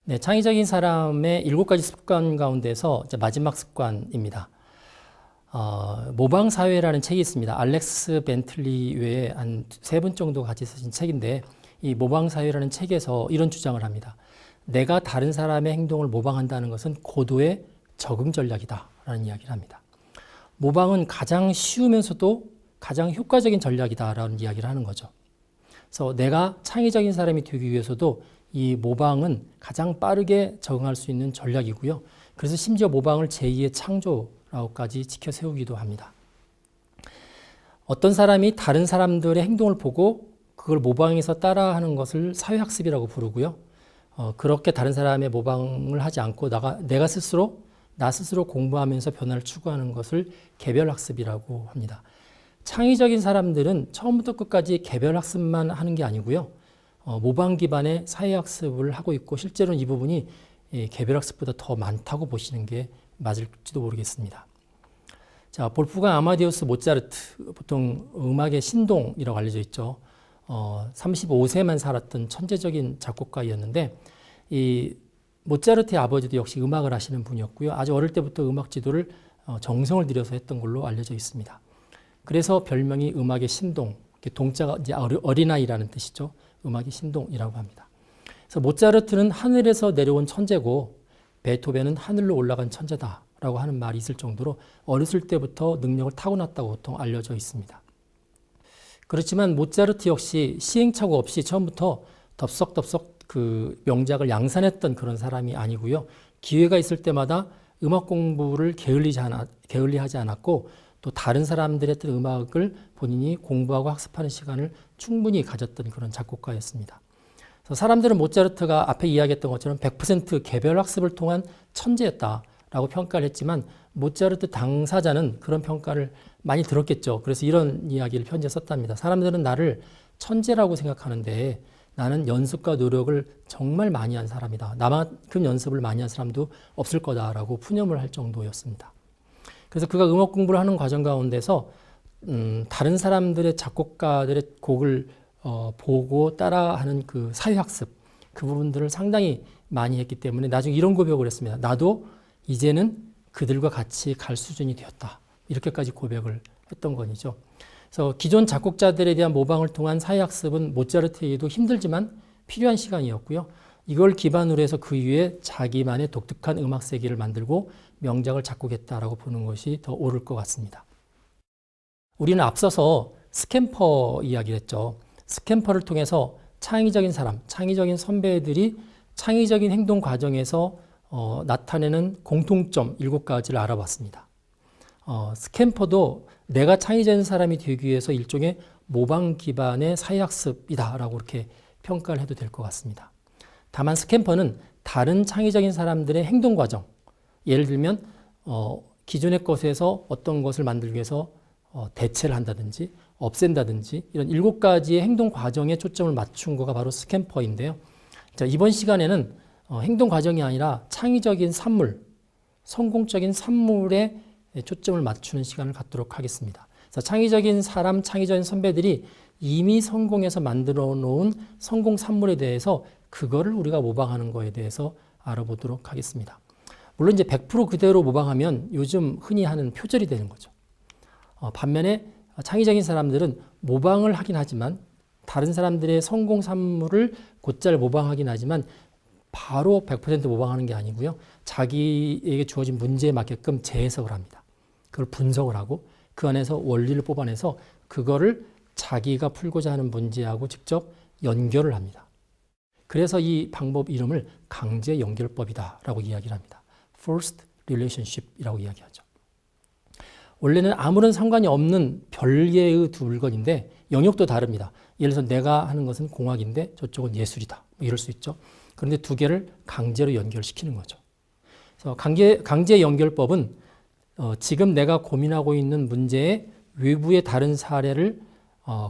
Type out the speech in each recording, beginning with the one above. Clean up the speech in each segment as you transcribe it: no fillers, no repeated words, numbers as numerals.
네, 창의적인 사람의 7가지 습관 가운데서 이제 마지막 습관입니다. 모방사회라는 책이 있습니다. 알렉스 벤틀리 외에 한 3분 정도 같이 쓰신 책인데, 이 모방사회라는 책에서 이런 주장을 합니다. 내가 다른 사람의 행동을 모방한다는 것은 고도의 적응 전략이다라는 이야기를 합니다. 모방은 가장 쉬우면서도 가장 효과적인 전략이다라는 이야기를 하는 거죠. 그래서 내가 창의적인 사람이 되기 위해서도 이 모방은 가장 빠르게 적응할 수 있는 전략이고요. 그래서 심지어 모방을 제2의 창조라고까지 지켜 세우기도 합니다. 어떤 사람이 다른 사람들의 행동을 보고 그걸 모방해서 따라하는 것을 사회학습이라고 부르고요. 그렇게 다른 사람의 모방을 하지 않고 나 스스로 공부하면서 변화를 추구하는 것을 개별학습이라고 합니다. 창의적인 사람들은 처음부터 끝까지 개별학습만 하는 게 아니고요. 모방 기반의 사회학습을 하고 있고 실제로는 이 부분이 개별학습보다 더 많다고 보시는 게 맞을지도 모르겠습니다. 자, 볼프강 아마데우스 모차르트, 보통 음악의 신동이라고 알려져 있죠. 35세만 살았던 천재적인 작곡가였는데 이 모차르트의 아버지도 역시 음악을 하시는 분이었고요. 아주 어릴 때부터 음악 지도를 정성을 들여서 했던 걸로 알려져 있습니다. 그래서 별명이 음악의 신동, 동자가 이제 어린아이라는 뜻이죠. 음악의 신동이라고 합니다. 그래서 모차르트는 하늘에서 내려온 천재고 베토벤은 하늘로 올라간 천재다라고 하는 말이 있을 정도로 어렸을 때부터 능력을 타고났다고 보통 알려져 있습니다. 그렇지만 모차르트 역시 시행착오 없이 처음부터 덥석덥석 그 명작을 양산했던 그런 사람이 아니고요. 기회가 있을 때마다 음악 공부를 게을리하지 않았고 또 다른 사람들의 했던 음악을 본인이 공부하고 학습하는 시간을 충분히 가졌던 그런 작곡가였습니다. 그래서 사람들은 모차르트가 앞에 이야기했던 것처럼 100% 개별 학습을 통한 천재였다라고 평가를 했지만 모차르트 당사자는 그런 평가를 많이 들었겠죠. 그래서 이런 이야기를 편지에 썼답니다. 사람들은 나를 천재라고 생각하는데 나는 연습과 노력을 정말 많이 한 사람이다. 나만큼 연습을 많이 한 사람도 없을 거다라고 푸념을 할 정도였습니다. 그래서 그가 음악 공부를 하는 과정 가운데서 다른 사람들의 작곡가들의 곡을 보고 따라하는 그 사회학습, 그 부분들을 상당히 많이 했기 때문에 나중에 이런 고백을 했습니다. 나도 이제는 그들과 같이 갈 수준이 되었다. 이렇게까지 고백을 했던 건이죠. 그래서 기존 작곡자들에 대한 모방을 통한 사회학습은 모차르트에게도 힘들지만 필요한 시간이었고요. 이걸 기반으로 해서 그 이후에 자기만의 독특한 음악 세계를 만들고 명작을 작곡했다라고 보는 것이 더 옳을 것 같습니다. 우리는 앞서서 스캠퍼 이야기를 했죠. 스캠퍼를 통해서 창의적인 사람, 창의적인 선배들이 창의적인 행동 과정에서 나타내는 공통점 7가지를 알아봤습니다. 스캠퍼도 내가 창의적인 사람이 되기 위해서 일종의 모방 기반의 사회학습이다라고 이렇게 평가를 해도 될 것 같습니다. 다만 스캠퍼는 다른 창의적인 사람들의 행동 과정, 예를 들면 기존의 것에서 어떤 것을 만들기 위해서 대체를 한다든지 없앤다든지 이런 7가지의 행동 과정에 초점을 맞춘 거가 바로 스캠퍼인데요. 자, 이번 시간에는 행동 과정이 아니라 창의적인 산물, 성공적인 산물에 초점을 맞추는 시간을 갖도록 하겠습니다. 그래서 창의적인 사람, 창의적인 선배들이 이미 성공해서 만들어 놓은 성공 산물에 대해서 그거를 우리가 모방하는 거에 대해서 알아보도록 하겠습니다. 물론 이제 100% 그대로 모방하면 요즘 흔히 하는 표절이 되는 거죠. 반면에 창의적인 사람들은 모방을 하긴 하지만 다른 사람들의 성공 산물을 곧잘 모방하긴 하지만 바로 100% 모방하는 게 아니고요. 자기에게 주어진 문제에 맞게끔 재해석을 합니다. 그걸 분석을 하고 그 안에서 원리를 뽑아내서 그거를 자기가 풀고자 하는 문제하고 직접 연결을 합니다. 그래서 이 방법 이름을 강제 연결법이다라고 이야기를 합니다. Forced Relationship이라고 이야기하죠. 원래는 아무런 상관이 없는 별개의 두 물건인데 영역도 다릅니다. 예를 들어서 내가 하는 것은 공학인데 저쪽은 예술이다. 이럴 수 있죠. 그런데 두 개를 강제로 연결시키는 거죠. 그래서 강제 연결법은 지금 내가 고민하고 있는 문제의 외부의 다른 사례를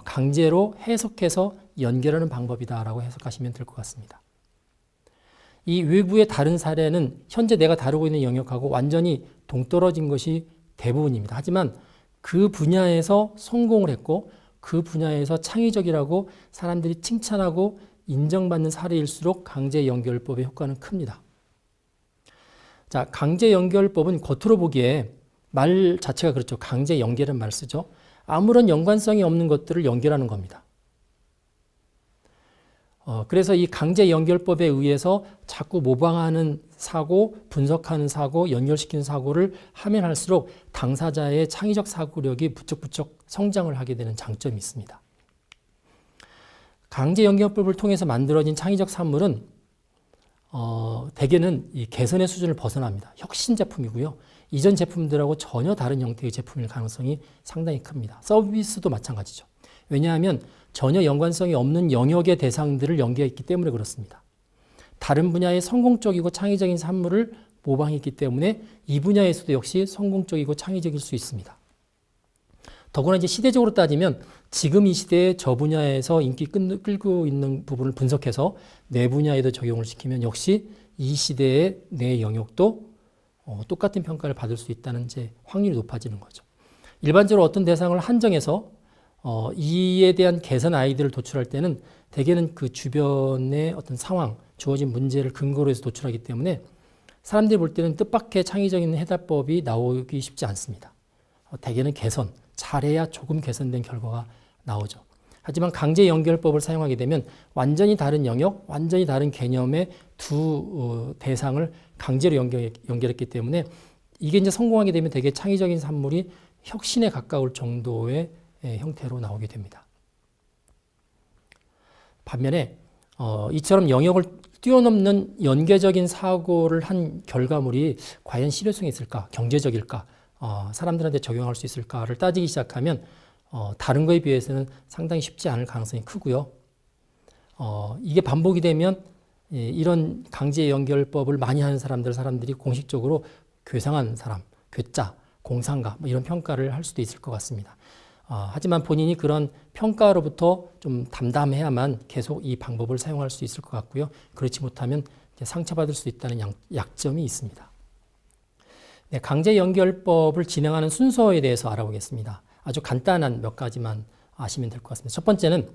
강제로 해석해서 연결하는 방법이다라고 해석하시면 될 것 같습니다. 이 외부의 다른 사례는 현재 내가 다루고 있는 영역하고 완전히 동떨어진 것이 대부분입니다. 하지만 그 분야에서 성공을 했고 그 분야에서 창의적이라고 사람들이 칭찬하고 인정받는 사례일수록 강제연결법의 효과는 큽니다. 자, 강제연결법은 겉으로 보기에 말 자체가 그렇죠. 강제연결이라는 말을 쓰죠. 아무런 연관성이 없는 것들을 연결하는 겁니다. 그래서 이 강제연결법에 의해서 자꾸 모방하는 사고, 분석하는 사고, 연결시키는 사고를 하면 할수록 당사자의 창의적 사고력이 부쩍부쩍 성장을 하게 되는 장점이 있습니다. 강제연결법을 통해서 만들어진 창의적 산물은 대개는 이 개선의 수준을 벗어납니다. 혁신 제품이고요. 이전 제품들하고 전혀 다른 형태의 제품일 가능성이 상당히 큽니다. 서비스도 마찬가지죠. 왜냐하면 전혀 연관성이 없는 영역의 대상들을 연계했기 때문에 그렇습니다. 다른 분야의 성공적이고 창의적인 산물을 모방했기 때문에 이 분야에서도 역시 성공적이고 창의적일 수 있습니다. 더구나 이제 시대적으로 따지면 지금 이 시대에 저 분야에서 인기 끌고 있는 부분을 분석해서 내 분야에도 적용을 시키면 역시 이 시대의 내 영역도 똑같은 평가를 받을 수 있다는 이제 확률이 높아지는 거죠. 일반적으로 어떤 대상을 한정해서 이에 대한 개선 아이디어를 도출할 때는 대개는 그 주변의 어떤 상황, 주어진 문제를 근거로 해서 도출하기 때문에 사람들이 볼 때는 뜻밖의 창의적인 해답법이 나오기 쉽지 않습니다. 대개는 개선, 잘해야 조금 개선된 결과가 나오죠. 하지만 강제연결법을 사용하게 되면 완전히 다른 영역, 완전히 다른 개념의 두 대상을 강제로 연결했기 때문에 이게 이제 성공하게 되면 되게 창의적인 산물이 혁신에 가까울 정도의 형태로 나오게 됩니다. 반면에 이처럼 영역을 뛰어넘는 연계적인 사고를 한 결과물이 과연 실효성이 있을까, 경제적일까, 사람들한테 적용할 수 있을까를 따지기 시작하면 다른 거에 비해서는 상당히 쉽지 않을 가능성이 크고요. 이게 반복이 되면 이런 강제연결법을 많이 하는 사람들이 공식적으로 괴상한 사람, 괴짜, 공상가 이런 평가를 할 수도 있을 것 같습니다. 하지만 본인이 그런 평가로부터 좀 담담해야만 계속 이 방법을 사용할 수 있을 것 같고요. 그렇지 못하면 상처받을 수 있다는 약점이 있습니다. 네, 강제연결법을 진행하는 순서에 대해서 알아보겠습니다. 아주 간단한 몇 가지만 아시면 될 것 같습니다. 첫 번째는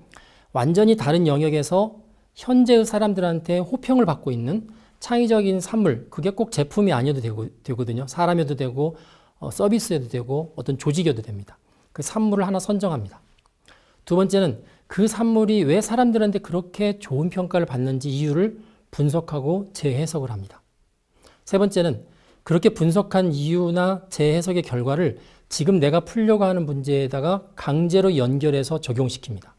완전히 다른 영역에서 현재의 사람들한테 호평을 받고 있는 창의적인 산물, 그게 꼭 제품이 아니어도 되거든요. 사람이어도 되고 서비스여도 되고 어떤 조직이어도 됩니다. 그 산물을 하나 선정합니다. 두 번째는 그 산물이 왜 사람들한테 그렇게 좋은 평가를 받는지 이유를 분석하고 재해석을 합니다. 세 번째는 그렇게 분석한 이유나 재해석의 결과를 지금 내가 풀려고 하는 문제에다가 강제로 연결해서 적용시킵니다.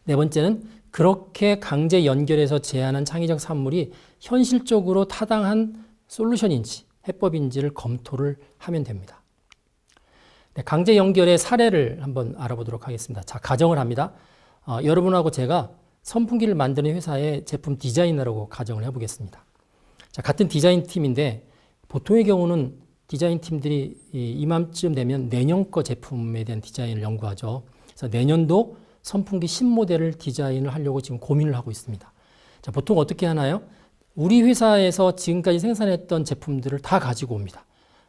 네 번째는 그렇게 강제 연결해서 제안한 창의적 산물이 현실적으로 타당한 솔루션인지 해법인지를 검토를 하면 됩니다. 네, 강제 연결의 사례를 한번 알아보도록 하겠습니다. 자, 가정을 합니다. 여러분하고 제가 선풍기를 만드는 회사의 제품 디자이너라고 가정을 해보겠습니다. 자, 같은 디자인 팀인데 보통의 경우는 디자인 팀들이 이맘쯤 되면 내년 거 제품에 대한 디자인을 연구하죠. 그래서 내년도 선풍기 신모델을 디자인을 하려고 지금 고민을 하고 있습니다. 자, 보통 어떻게 하나요? 우리 회사에서 지금까지 생산했던 제품들을 다 가지고 옵니다.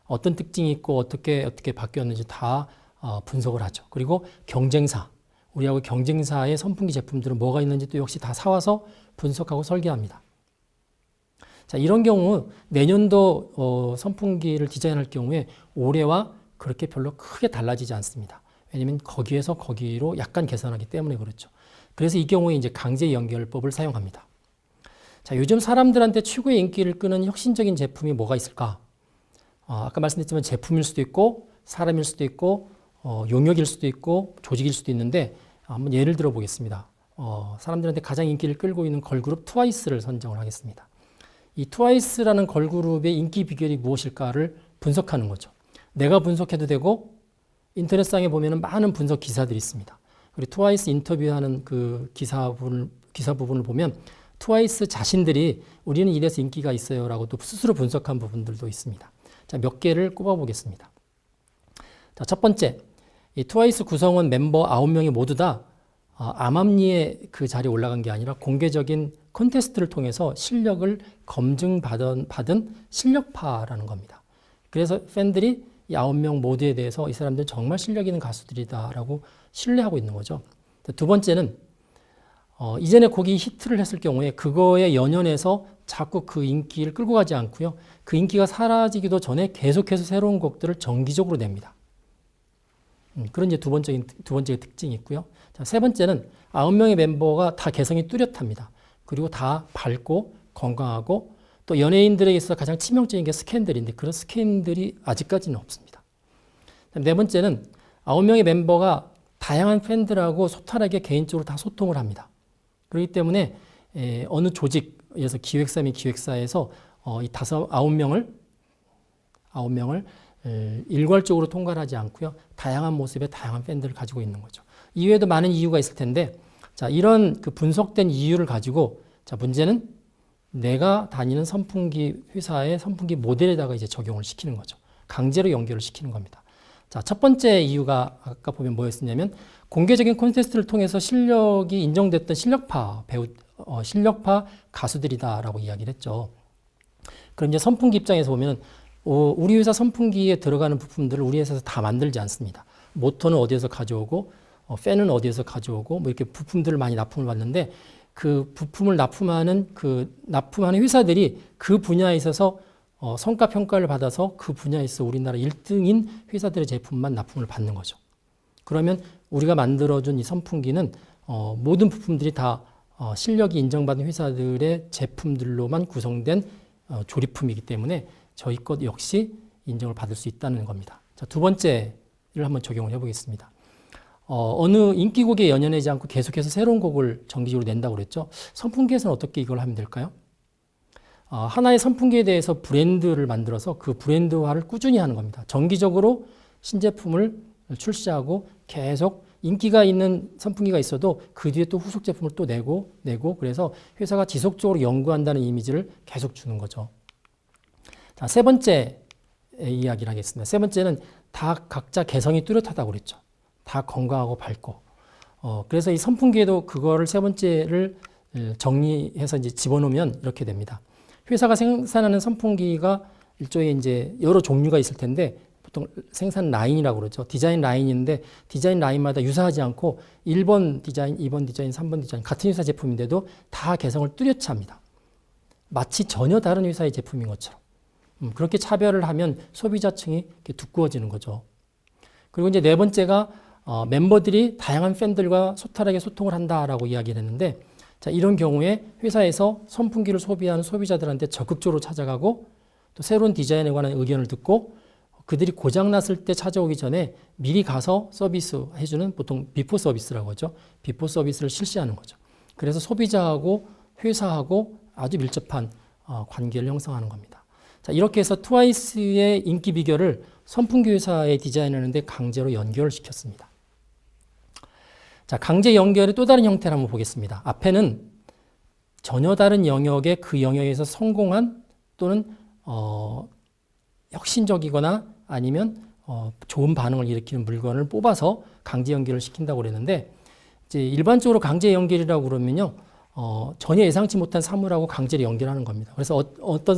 어떤 특징이 있고 어떻게 바뀌었는지 다 분석을 하죠. 그리고 경쟁사, 우리하고 경쟁사의 선풍기 제품들은 뭐가 있는지 또 역시 다 사와서 분석하고 설계합니다. 자, 이런 경우 내년도 선풍기를 디자인할 경우에 올해와 그렇게 별로 크게 달라지지 않습니다. 왜냐하면 거기에서 거기로 약간 개선하기 때문에 그렇죠. 그래서 이 경우에 이제 강제 연결법을 사용합니다. 자, 요즘 사람들한테 최고의 인기를 끄는 혁신적인 제품이 뭐가 있을까? 아까 말씀드렸지만 제품일 수도 있고 사람일 수도 있고 용역일 수도 있고 조직일 수도 있는데 한번 예를 들어 보겠습니다. 사람들한테 가장 인기를 끌고 있는 걸그룹 트와이스를 선정을 하겠습니다. 이 트와이스라는 걸그룹의 인기 비결이 무엇일까를 분석하는 거죠. 내가 분석해도 되고 인터넷상에 보면 많은 분석 기사들이 있습니다. 그리고 트와이스 인터뷰하는 그 기사 부분을 보면 트와이스 자신들이 우리는 이래서 인기가 있어요 라고 또 스스로 분석한 부분들도 있습니다. 자, 몇 개를 꼽아보겠습니다. 자, 첫 번째, 이 트와이스 구성원 멤버 9명이 모두 다 암암리에 그 자리에 올라간 게 아니라 공개적인 콘테스트를 통해서 실력을 검증받은 실력파라는 겁니다. 그래서 팬들이 이 9명 모두에 대해서 이 사람들은 정말 실력 있는 가수들이다라고 신뢰하고 있는 거죠. 두 번째는 이전에 곡이 히트를 했을 경우에 그거에 연연해서 자꾸 그 인기를 끌고 가지 않고요. 그 인기가 사라지기도 전에 계속해서 새로운 곡들을 정기적으로 냅니다. 그런 이제 두 번째 특징이 있고요. 자, 세 번째는 9명의 멤버가 다 개성이 뚜렷합니다. 그리고 다 밝고 건강하고 또 연예인들에게 있어서 가장 치명적인 게 스캔들인데 그런 스캔들이 아직까지는 없습니다. 네 번째는 9명의 멤버가 다양한 팬들하고 소탈하게 개인적으로 다 소통을 합니다. 그렇기 때문에 어느 조직, 예를 들어서 기획사 및 기획사에서 이 9명을 일괄적으로 통과하지 않고요. 다양한 모습의 다양한 팬들을 가지고 있는 거죠. 이외에도 많은 이유가 있을 텐데, 자, 이런 그 분석된 이유를 가지고, 자, 문제는 내가 다니는 선풍기 회사의 선풍기 모델에다가 이제 적용을 시키는 거죠. 강제로 연결을 시키는 겁니다. 자, 첫 번째 이유가 아까 보면 뭐였었냐면, 공개적인 콘테스트를 통해서 실력이 인정됐던 실력파 가수들이다라고 이야기를 했죠. 그럼 이제 선풍기 입장에서 보면 우리 회사 선풍기에 들어가는 부품들을 우리 회사에서 다 만들지 않습니다. 모터는 어디에서 가져오고 팬은 어디에서 가져오고 뭐 이렇게 부품들을 많이 납품을 받는데 그 부품을 납품하는 회사들이 그 분야에 있어서 성과 평가를 받아서 그 분야에 있어 우리나라 1등인 회사들의 제품만 납품을 받는 거죠. 그러면 우리가 만들어준 이 선풍기는 모든 부품들이 다 실력이 인정받은 회사들의 제품들로만 구성된 조립품이기 때문에 저희 것 역시 인정을 받을 수 있다는 겁니다. 자, 두 번째를 한번 적용을 해보겠습니다. 어느 인기곡에 연연하지 않고 계속해서 새로운 곡을 정기적으로 낸다고 그랬죠. 선풍기에서는 어떻게 이걸 하면 될까요? 하나의 선풍기에 대해서 브랜드를 만들어서 그 브랜드화를 꾸준히 하는 겁니다. 정기적으로 신제품을 출시하고 계속 인기가 있는 선풍기가 있어도 그 뒤에 또 후속 제품을 또 내고 그래서 회사가 지속적으로 연구한다는 이미지를 계속 주는 거죠. 자, 세 번째 이야기를 하겠습니다. 세 번째는 다 각자 개성이 뚜렷하다고 그랬죠. 다 건강하고 밝고. 그래서 이 선풍기에도 그거를 세 번째를 정리해서 이제 집어넣으면 이렇게 됩니다. 회사가 생산하는 선풍기가 일종의 이제 여러 종류가 있을 텐데 보통 생산 라인이라고 그러죠. 디자인 라인인데 디자인 라인마다 유사하지 않고 1번 디자인, 2번 디자인, 3번 디자인 같은 회사 제품인데도 다 개성을 뚜렷이 합니다. 마치 전혀 다른 회사의 제품인 것처럼. 그렇게 차별을 하면 소비자층이 이렇게 두꺼워지는 거죠. 그리고 이제 네 번째가 멤버들이 다양한 팬들과 소탈하게 소통을 한다라고 이야기를 했는데 자, 이런 경우에 회사에서 선풍기를 소비하는 소비자들한테 적극적으로 찾아가고 또 새로운 디자인에 관한 의견을 듣고 그들이 고장났을 때 찾아오기 전에 미리 가서 서비스 해주는 보통 비포 서비스라고 하죠. 비포 서비스를 실시하는 거죠. 그래서 소비자하고 회사하고 아주 밀접한 관계를 형성하는 겁니다. 자, 이렇게 해서 트와이스의 인기 비결을 선풍기 회사에 디자인하는데 강제로 연결을 시켰습니다. 자, 강제 연결의 또 다른 형태를 한번 보겠습니다. 앞에는 전혀 다른 영역에 그 영역에서 성공한 또는 혁신적이거나 아니면 좋은 반응을 일으키는 물건을 뽑아서 강제 연결을 시킨다고 그랬는데 이제 일반적으로 강제 연결이라고 그러면요. 전혀 예상치 못한 사물하고 강제로 연결하는 겁니다. 그래서 어떤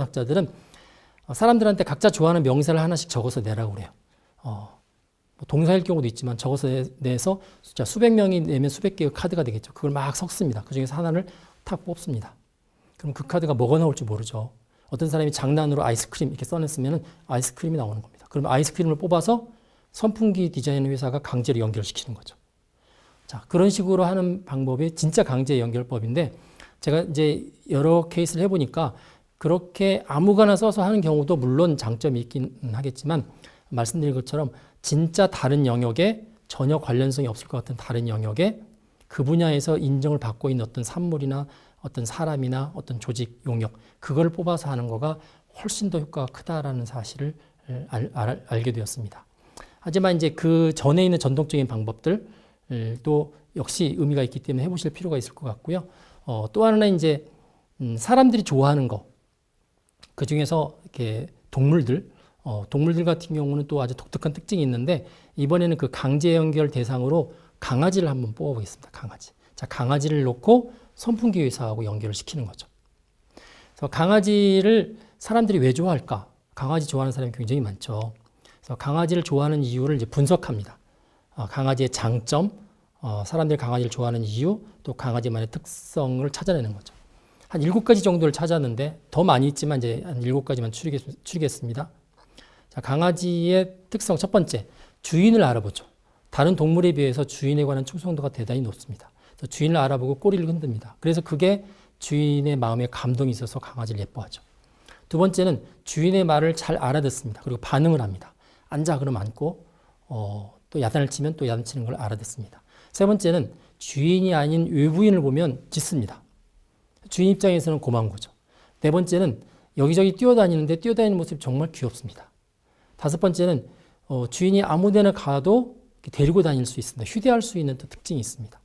학자들은 사람들한테 각자 좋아하는 명사를 하나씩 적어서 내라고 그래요. 동사일 경우도 있지만 적어서 내서 숫자 수백 명이 내면 수백 개의 카드가 되겠죠. 그걸 막 섞습니다. 그 중에서 하나를 탁 뽑습니다. 그럼 그 카드가 뭐가 나올지 모르죠. 어떤 사람이 장난으로 아이스크림 이렇게 써냈으면 아이스크림이 나오는 겁니다. 그럼 아이스크림을 뽑아서 선풍기 디자인 회사가 강제로 연결시키는 거죠. 자, 그런 식으로 하는 방법이 진짜 강제 연결법인데 제가 이제 여러 케이스를 해보니까 그렇게 아무거나 써서 하는 경우도 물론 장점이 있긴 하겠지만 말씀드린 것처럼 진짜 다른 영역에 전혀 관련성이 없을 것 같은 다른 영역에 그 분야에서 인정을 받고 있는 어떤 산물이나 어떤 사람이나 어떤 조직 용역 그걸 뽑아서 하는 거가 훨씬 더 효과가 크다라는 사실을 알게 되었습니다. 하지만 이제 그 전에 있는 전통적인 방법들도 역시 의미가 있기 때문에 해보실 필요가 있을 것 같고요. 또 하나는 이제 사람들이 좋아하는 거, 그 중에서 이렇게 동물들 같은 경우는 또 아주 독특한 특징이 있는데 이번에는 그 강제 연결 대상으로 강아지를 한번 뽑아보겠습니다. 강아지. 자, 강아지를 놓고 선풍기 회사하고 연결을 시키는 거죠. 그래서 강아지를 사람들이 왜 좋아할까? 강아지 좋아하는 사람이 굉장히 많죠. 그래서 강아지를 좋아하는 이유를 이제 분석합니다. 강아지의 장점, 사람들이 강아지를 좋아하는 이유, 또 강아지만의 특성을 찾아내는 거죠. 한 7가지 정도를 찾았는데 더 많이 있지만 이제 한 7가지만 추리겠습니다. 자, 강아지의 특성 첫 번째, 주인을 알아보죠. 다른 동물에 비해서 주인에 관한 충성도가 대단히 높습니다. 그래서 주인을 알아보고 꼬리를 흔듭니다. 그래서 그게 주인의 마음에 감동이 있어서 강아지를 예뻐하죠. 두 번째는 주인의 말을 잘 알아듣습니다. 그리고 반응을 합니다. 앉아 그러면 앉고 또 야단을 치면 또 야단치는 걸 알아듣습니다. 세 번째는 주인이 아닌 외부인을 보면 짖습니다. 주인 입장에서는 고마운 거죠. 네 번째는 여기저기 뛰어다니는데 뛰어다니는 모습이 정말 귀엽습니다. 다섯 번째는 주인이 아무 데나 가도 데리고 다닐 수 있습니다. 휴대할 수 있는 또 특징이 있습니다.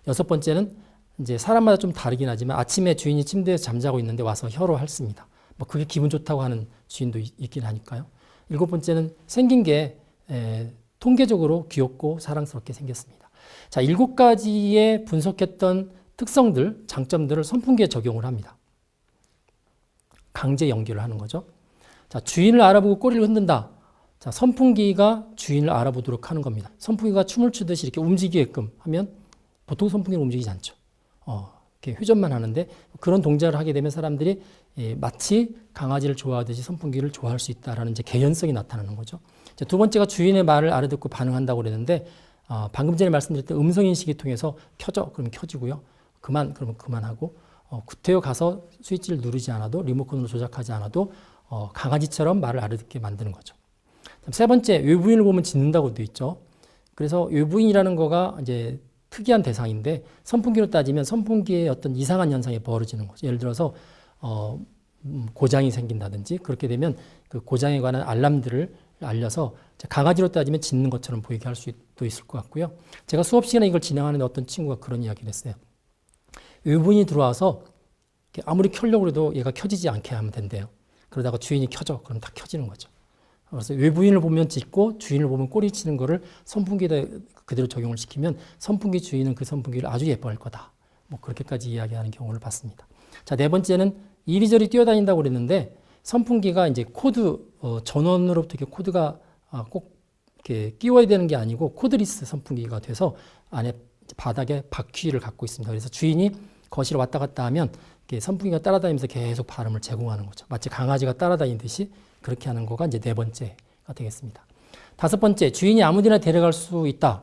여섯 번째는 이제 사람마다 좀 다르긴 하지만 아침에 주인이 침대에서 잠자고 있는데 와서 혀로 핥습니다. 뭐 그게 기분 좋다고 하는 주인도 있긴 하니까요. 일곱 번째는 생긴 게 통계적으로 귀엽고 사랑스럽게 생겼습니다. 자, 7가지의 분석했던 특성들, 장점들을 선풍기에 적용을 합니다. 강제 연결을 하는 거죠. 자, 주인을 알아보고 꼬리를 흔든다. 자, 선풍기가 주인을 알아보도록 하는 겁니다. 선풍기가 춤을 추듯이 이렇게 움직이게끔 하면 보통 선풍기는 움직이지 않죠. 이렇게 회전만 하는데 그런 동작을 하게 되면 사람들이 마치 강아지를 좋아하듯이 선풍기를 좋아할 수 있다라는 이제 개연성이 나타나는 거죠. 두 번째가 주인의 말을 알아듣고 반응한다고 그랬는데 방금 전에 말씀드렸던 음성인식을 통해서 켜져 그러면 켜지고요. 그만 그러면 그만하고 구태여 가서 스위치를 누르지 않아도 리모컨으로 조작하지 않아도 강아지처럼 말을 알아듣게 만드는 거죠. 세 번째, 외부인을 보면 짖는다고 되어 있죠. 그래서 외부인이라는 거가 이제 특이한 대상인데 선풍기로 따지면 선풍기에 어떤 이상한 현상이 벌어지는 거죠. 예를 들어서 고장이 생긴다든지 그렇게 되면 그 고장에 관한 알람들을 알려서 강아지로 따지면 짖는 것처럼 보이게 할 수도 있을 것 같고요. 제가 수업 시간에 이걸 진행하는데 어떤 친구가 그런 이야기를 했어요. 외부인이 들어와서 아무리 켜려고 해도 얘가 켜지지 않게 하면 된대요. 그러다가 주인이 켜져. 그럼 다 켜지는 거죠. 그래서 외부인을 보면 짖고 주인을 보면 꼬리 치는 거를 선풍기에다 그대로 적용을 시키면 선풍기 주인은 그 선풍기를 아주 예뻐할 거다. 뭐 그렇게까지 이야기하는 경우를 봤습니다. 자, 네 번째는 이리저리 뛰어다닌다고 그랬는데 선풍기가 이제 코드 전원으로부터 이렇게 코드가 꼭 이렇게 끼워야 되는 게 아니고 코드리스 선풍기가 돼서 안에 바닥에 바퀴를 갖고 있습니다. 그래서 주인이 거실에 왔다 갔다 하면 선풍기가 따라다니면서 계속 바람을 제공하는 거죠. 마치 강아지가 따라다니듯이 그렇게 하는 거가 이제 네 번째가 되겠습니다. 다섯 번째, 주인이 아무데나 데려갈 수 있다.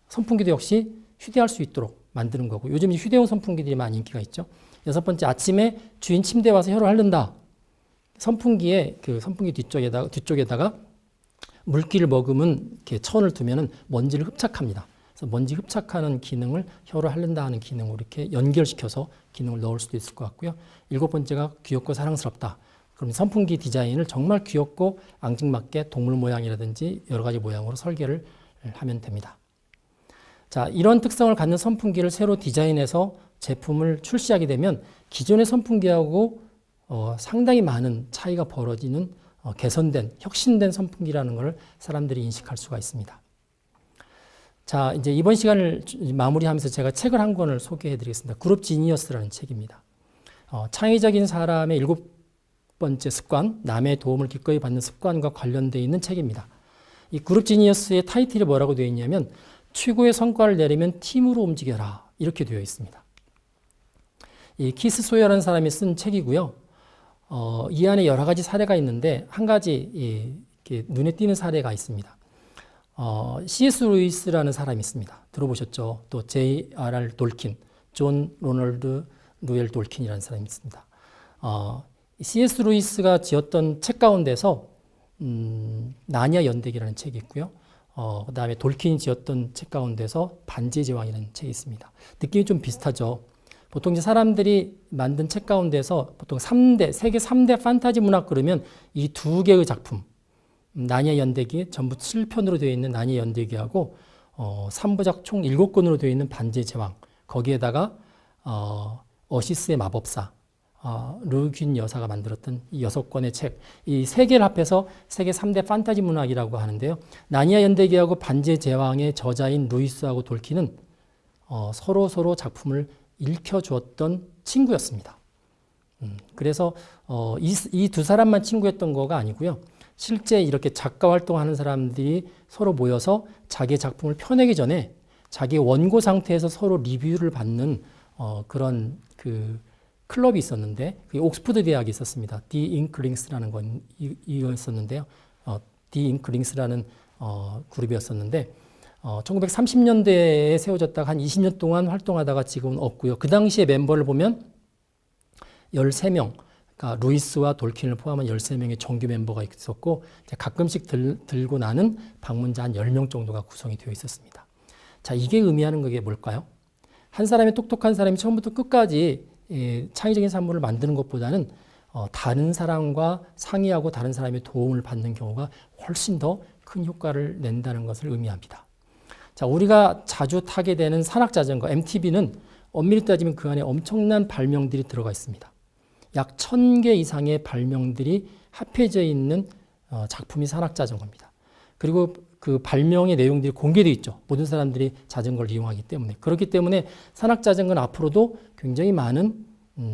선풍기도 역시 휴대할 수 있도록 만드는 거고 요즘 휴대용 선풍기들이 많이 인기가 있죠. 여섯 번째, 아침에 주인 침대에 와서 혀를 핥는다. 선풍기에 그 선풍기 뒤쪽에다가 물기를 머금은 이렇게 천을 두면은 먼지를 흡착합니다. 그래서 먼지 흡착하는 기능을 혀를 핥는다 하는 기능으로 이렇게 연결시켜서 기능을 넣을 수도 있을 것 같고요. 일곱 번째가 귀엽고 사랑스럽다. 그럼 선풍기 디자인을 정말 귀엽고 앙증맞게 동물 모양이라든지 여러 가지 모양으로 설계를 하면 됩니다. 자, 이런 특성을 갖는 선풍기를 새로 디자인해서 제품을 출시하게 되면 기존의 선풍기하고 상당히 많은 차이가 벌어지는 개선된, 혁신된 선풍기라는 것을 사람들이 인식할 수가 있습니다. 자, 이제 이번 시간을 마무리하면서 제가 책을 한 권을 소개해 드리겠습니다. 그룹 지니어스라는 책입니다. 창의적인 사람의 7번째 습관, 남의 도움을 기꺼이 받는 습관과 관련되어 있는 책입니다. 이 그룹 지니어스의 타이틀이 뭐라고 되어 있냐면 최고의 성과를 내려면 팀으로 움직여라 이렇게 되어 있습니다. 이 키스 소여라는 사람이 쓴 책이고요. 이 안에 여러 가지 사례가 있는데 한 가지 이렇게 눈에 띄는 사례가 있습니다. C.S. 루이스라는 사람이 있습니다. 들어보셨죠? 또 J.R.R. 돌킨, 존 로널드 루엘 돌킨이라는 사람이 있습니다. C.S. 루이스가 지었던 책 가운데서 나니아 연대기라는 책이 있고요. 그 다음에 돌킨이 지었던 책 가운데서 반지의 제왕이라는 책이 있습니다. 느낌이 좀 비슷하죠. 보통 이제 사람들이 만든 책 가운데서 보통 세계 3대 판타지 문학 그러면 이 두 개의 작품, 나니아 연대기, 전부 7편으로 되어 있는 나니아 연대기하고 3부작 총 7권으로 되어 있는 반지의 제왕, 거기에다가 어시스의 마법사, 르균 여사가 만들었던 이 6권의 책, 이 세 개를 합해서 세계 3대 판타지 문학이라고 하는데요. 나니아 연대기하고 반지의 제왕의 저자인 루이스하고 돌킨은 서로 작품을 읽혀주었던 친구였습니다. 그래서 이 두 사람만 친구였던 거가 아니고요. 실제 이렇게 작가 활동하는 사람들이 서로 모여서 자기의 작품을 펴내기 전에 자기 원고 상태에서 서로 리뷰를 받는 그런 그 클럽이 있었는데 그게 옥스퍼드 대학이 있었습니다. 디 잉클링스라는 건 이거였었는데요. 디 잉클링스라는 그룹이었었는데 1930년대에 세워졌다가 한 20년 동안 활동하다가 지금은 없고요. 그 당시에 멤버를 보면 13명, 그러니까 루이스와 돌킨을 포함한 13명의 정규 멤버가 있었고 가끔씩 들고 나는 방문자 한 10명 정도가 구성이 되어 있었습니다. 자, 이게 의미하는 게 뭘까요? 한 사람이 똑똑한 사람이 처음부터 끝까지 창의적인 산물을 만드는 것보다는 다른 사람과 상의하고 다른 사람의 도움을 받는 경우가 훨씬 더 큰 효과를 낸다는 것을 의미합니다. 자, 우리가 자주 타게 되는 산악자전거 MTB는 엄밀히 따지면 그 안에 엄청난 발명들이 들어가 있습니다. 약 1000개 이상의 발명들이 합해져 있는 작품이 산악자전거입니다. 그리고 그 발명의 내용들이 공개되어 있죠. 모든 사람들이 자전거를 이용하기 때문에. 그렇기 때문에 산악자전거는 앞으로도 굉장히 많은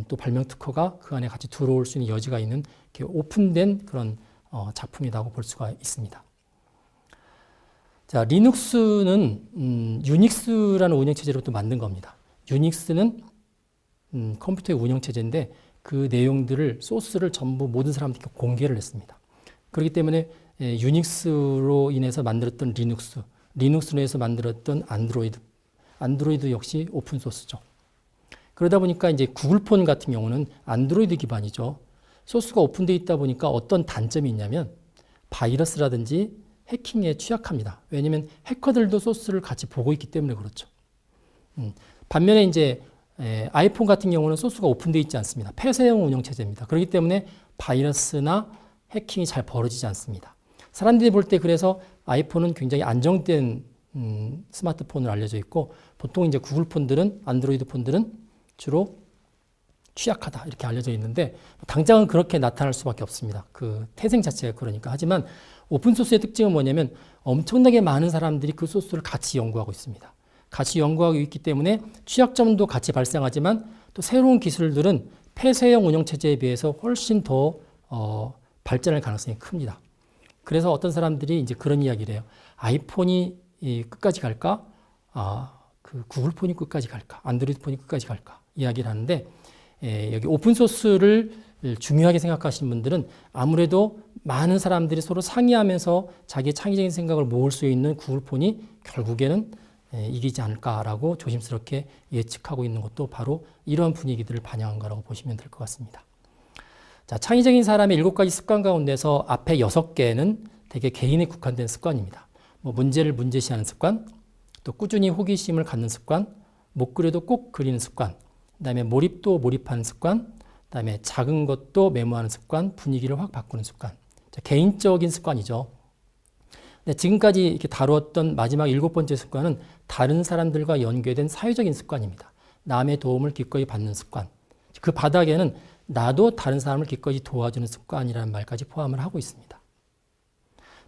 또 발명 특허가 그 안에 같이 들어올 수 있는 여지가 있는 오픈된 그런 작품이라고 볼 수가 있습니다. 자, 리눅스는 유닉스라는 운영체제로 또 만든 겁니다. 유닉스는 컴퓨터의 운영체제인데 그 내용들을, 소스를 전부 모든 사람들께 공개를 했습니다. 그렇기 때문에 유닉스로 인해서 만들었던 리눅스로 해서 만들었던 안드로이드 역시 오픈소스죠. 그러다 보니까 이제 구글폰 같은 경우는 안드로이드 기반이죠. 소스가 오픈되어 있다 보니까 어떤 단점이 있냐면 바이러스라든지 해킹에 취약합니다. 왜냐하면 해커들도 소스를 같이 보고 있기 때문에 그렇죠. 반면에 이제 아이폰 같은 경우는 소스가 오픈되어 있지 않습니다. 폐쇄형 운영체제입니다. 그렇기 때문에 바이러스나 해킹이 잘 벌어지지 않습니다. 사람들이 볼 때 그래서 아이폰은 굉장히 안정된 스마트폰으로 알려져 있고 보통 이제 구글 폰들은, 안드로이드 폰들은 주로 취약하다 이렇게 알려져 있는데 당장은 그렇게 나타날 수밖에 없습니다. 그 태생 자체가 그러니까. 하지만 오픈소스의 특징은 뭐냐면 엄청나게 많은 사람들이 그 소스를 같이 연구하고 있습니다. 같이 연구하고 있기 때문에 취약점도 같이 발생하지만 또 새로운 기술들은 폐쇄형 운영체제에 비해서 훨씬 더 발전할 가능성이 큽니다. 그래서 어떤 사람들이 이제 그런 이야기를 해요. 아이폰이 끝까지 갈까? 그 구글폰이 끝까지 갈까? 안드로이드폰이 끝까지 갈까? 이야기를 하는데 여기 오픈소스를 중요하게 생각하시는 분들은 아무래도 많은 사람들이 서로 상의하면서 자기의 창의적인 생각을 모을 수 있는 구글폰이 결국에는 이기지 않을까라고 조심스럽게 예측하고 있는 것도 바로 이런 분위기들을 반영한 거라고 보시면 될 것 같습니다. 자, 창의적인 사람의 7가지 습관 가운데서 앞에 6개는 되게 개인에 국한된 습관입니다. 문제를 문제시하는 습관, 또 꾸준히 호기심을 갖는 습관, 못 그려도 꼭 그리는 습관, 그다음에 몰입도 몰입하는 습관, 그다음에 작은 것도 메모하는 습관, 분위기를 확 바꾸는 습관. 자, 개인적인 습관이죠. 근데 지금까지 이렇게 다루었던 마지막 7번째 습관은 다른 사람들과 연계된 사회적인 습관입니다. 남의 도움을 기꺼이 받는 습관. 그 바닥에는 나도 다른 사람을 기꺼이 도와주는 습관이라는 말까지 포함을 하고 있습니다.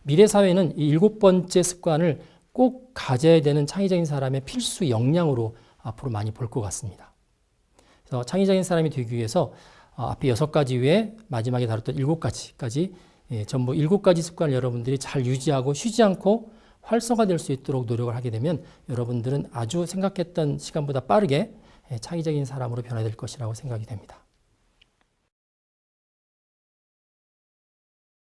미래 사회는 이 7번째 습관을 꼭 가져야 되는 창의적인 사람의 필수 역량으로 앞으로 많이 볼 것 같습니다. 그래서 창의적인 사람이 되기 위해서 앞에 6가지 외에 마지막에 다뤘던 7가지까지 전부 7가지 습관을 여러분들이 잘 유지하고 쉬지 않고 활성화될 수 있도록 노력을 하게 되면 여러분들은 아주 생각했던 시간보다 빠르게 창의적인 사람으로 변화될 것이라고 생각이 됩니다.